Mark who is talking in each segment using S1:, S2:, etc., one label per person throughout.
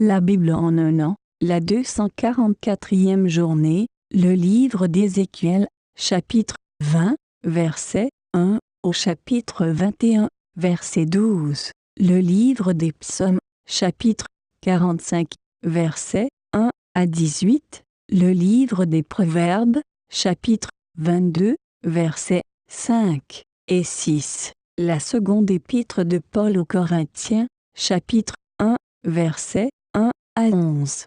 S1: La Bible en un an, la 244e journée, le livre d'Ézéchiel, chapitre 20, verset 1 au chapitre 21, verset 12. Le livre des psaumes, chapitre 45, verset 1 à 18. Le livre des proverbes, chapitre 22, versets 5 et 6. La seconde épître de Paul aux Corinthiens, chapitre 1, verset 1 à 11.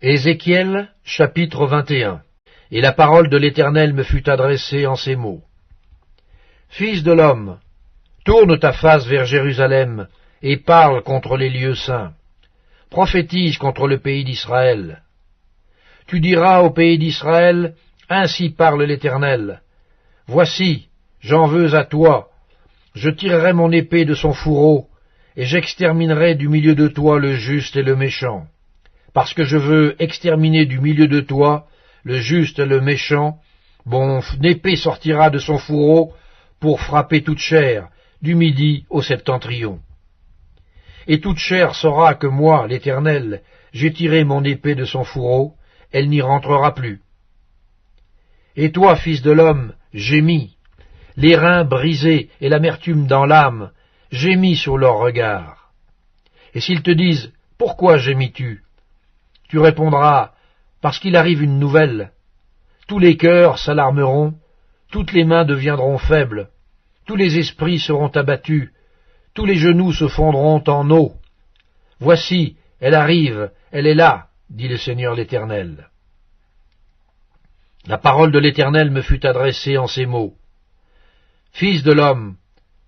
S2: Ézéchiel, chapitre 21. Et la parole de l'Éternel me fut adressée en ces mots. Fils de l'homme, tourne ta face vers Jérusalem, et parle contre les lieux saints. Prophétise contre le pays d'Israël. Tu diras au pays d'Israël, ainsi parle l'Éternel. Voici, j'en veux à toi, je tirerai mon épée de son fourreau, et j'exterminerai du milieu de toi le juste et le méchant. Parce que je veux exterminer du milieu de toi le juste et le méchant, mon épée sortira de son fourreau pour frapper toute chair, du midi au septentrion. Et toute chair saura que moi, l'Éternel, j'ai tiré mon épée de son fourreau, elle n'y rentrera plus. Et toi, fils de l'homme, gémis, les reins brisés et l'amertume dans l'âme, gémis sur leur regard. Et s'ils te disent, pourquoi gémis-tu? Tu répondras, parce qu'il arrive une nouvelle. Tous les cœurs s'alarmeront, toutes les mains deviendront faibles, tous les esprits seront abattus, tous les genoux se fondront en eau. Voici, elle arrive, elle est là, dit le Seigneur l'Éternel. La parole de l'Éternel me fut adressée en ces mots. Fils de l'homme,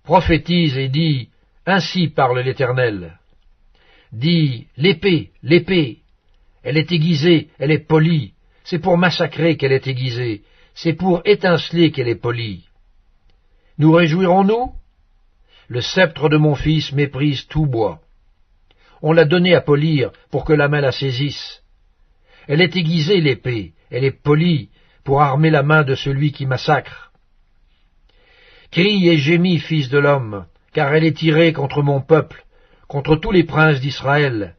S2: prophétise et dis, ainsi parle l'Éternel. Dis, l'épée, l'épée, elle est aiguisée, elle est polie, c'est pour massacrer qu'elle est aiguisée, c'est pour étinceler qu'elle est polie. Nous réjouirons-nous? Le sceptre de mon fils méprise tout bois. On l'a donné à polir pour que la main la saisisse. Elle est aiguisée, l'épée, elle est polie pour armer la main de celui qui massacre. Crie et gémis, fils de l'homme, car elle est tirée contre mon peuple, contre tous les princes d'Israël.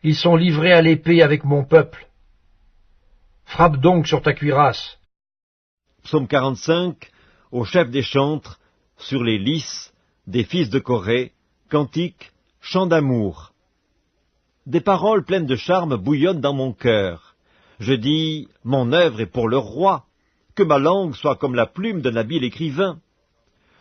S2: Ils sont livrés à l'épée avec mon peuple. Frappe donc sur ta cuirasse.
S3: Psaume 45, au chef des chantres, sur les lys, des fils de Corée, cantique, chant d'amour. Des paroles pleines de charme bouillonnent dans mon cœur. Je dis, mon œuvre est pour le roi, que ma langue soit comme la plume d'un habile écrivain.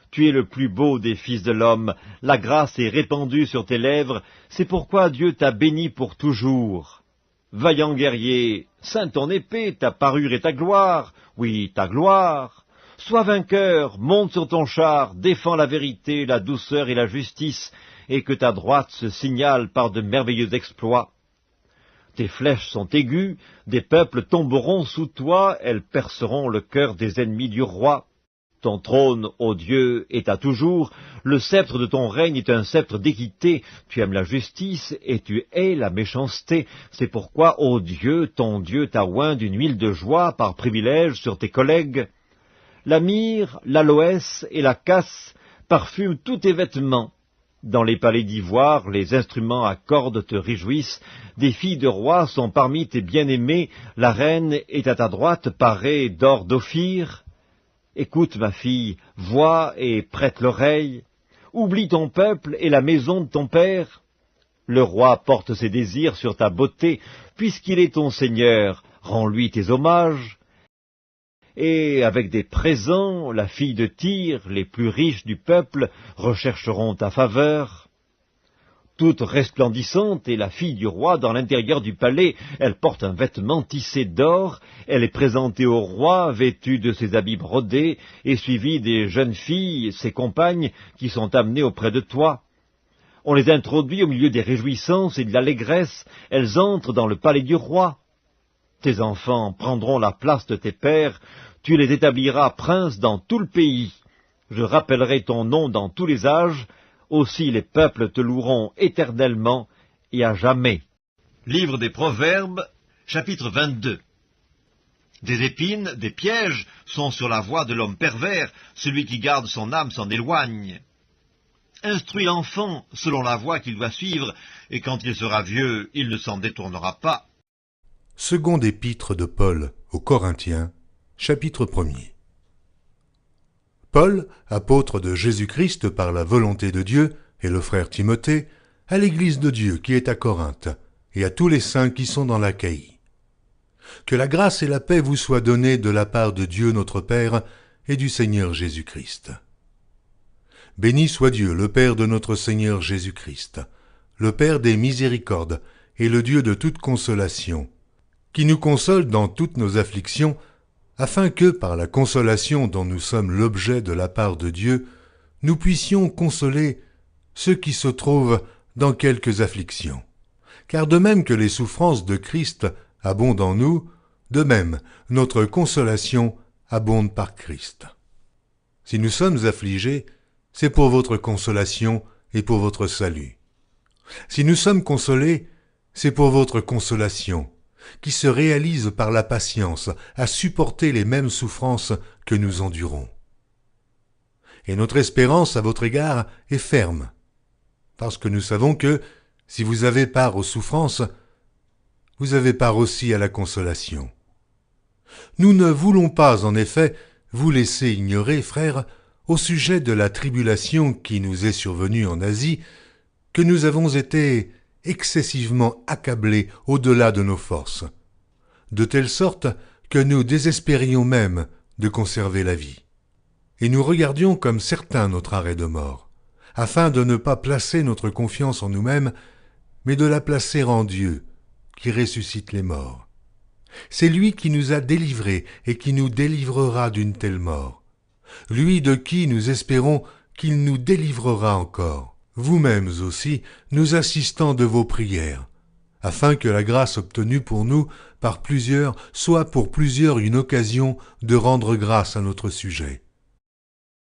S3: Tu es le plus beau des fils de l'homme, la grâce est répandue sur tes lèvres, c'est pourquoi Dieu t'a béni pour toujours. Vaillant guerrier, ceins ton épée, ta parure et ta gloire, oui, ta gloire. Sois vainqueur, monte sur ton char, défends la vérité, la douceur et la justice, et que ta droite se signale par de merveilleux exploits. Tes flèches sont aiguës, des peuples tomberont sous toi, elles perceront le cœur des ennemis du roi. Ton trône, ô Dieu, est à toujours, le sceptre de ton règne est un sceptre d'équité, tu aimes la justice et tu hais la méchanceté, c'est pourquoi, ô Dieu, ton Dieu t'a oint d'une huile de joie par privilège sur tes collègues. La myrrhe, l'aloès et la casse parfument tous tes vêtements. Dans les palais d'ivoire, les instruments à cordes te réjouissent, des filles de rois sont parmi tes bien-aimés, la reine est à ta droite parée d'or d'Ophir. Écoute, ma fille, vois et prête l'oreille. Oublie ton peuple et la maison de ton père. Le roi porte ses désirs sur ta beauté, puisqu'il est ton seigneur, rends-lui tes hommages. Et avec des présents, la fille de Tyr, les plus riches du peuple, rechercheront ta faveur. Toute resplendissante est la fille du roi dans l'intérieur du palais, elle porte un vêtement tissé d'or, elle est présentée au roi vêtue de ses habits brodés, et suivie des jeunes filles, ses compagnes, qui sont amenées auprès de toi. On les introduit au milieu des réjouissances et de l'allégresse, elles entrent dans le palais du roi. Tes enfants prendront la place de tes pères, tu les établiras princes dans tout le pays. Je rappellerai ton nom dans tous les âges, aussi les peuples te loueront éternellement et à jamais.
S4: Livre des Proverbes, chapitre 22. Des épines, des pièges sont sur la voie de l'homme pervers, celui qui garde son âme s'en éloigne. Instruis l'enfant selon la voie qu'il doit suivre, et quand il sera vieux, il ne s'en détournera pas.
S5: Seconde épître de Paul aux Corinthiens, chapitre 1er. Paul, apôtre de Jésus-Christ par la volonté de Dieu, et le frère Timothée, à l'Église de Dieu qui est à Corinthe, et à tous les saints qui sont dans l'Achaïe. Que la grâce et la paix vous soient données de la part de Dieu notre Père et du Seigneur Jésus-Christ. Béni soit Dieu, le Père de notre Seigneur Jésus-Christ, le Père des miséricordes et le Dieu de toute consolation, qui nous console dans toutes nos afflictions, afin que, par la consolation dont nous sommes l'objet de la part de Dieu, nous puissions consoler ceux qui se trouvent dans quelques afflictions. Car de même que les souffrances de Christ abondent en nous, de même notre consolation abonde par Christ. Si nous sommes affligés, c'est pour votre consolation et pour votre salut. Si nous sommes consolés, c'est pour votre consolation, qui se réalise par la patience à supporter les mêmes souffrances que nous endurons. Et notre espérance à votre égard est ferme, parce que nous savons que, si vous avez part aux souffrances, vous avez part aussi à la consolation. Nous ne voulons pas, en effet, vous laisser ignorer, frères, au sujet de la tribulation qui nous est survenue en Asie, que nous avons été excessivement accablés au-delà de nos forces, de telle sorte que nous désespérions même de conserver la vie. Et nous regardions comme certain notre arrêt de mort, afin de ne pas placer notre confiance en nous-mêmes, mais de la placer en Dieu, qui ressuscite les morts. C'est lui qui nous a délivrés et qui nous délivrera d'une telle mort. Lui de qui nous espérons qu'il nous délivrera encore, vous-mêmes aussi, nous assistant de vos prières, afin que la grâce obtenue pour nous par plusieurs soit pour plusieurs une occasion de rendre grâce à notre sujet.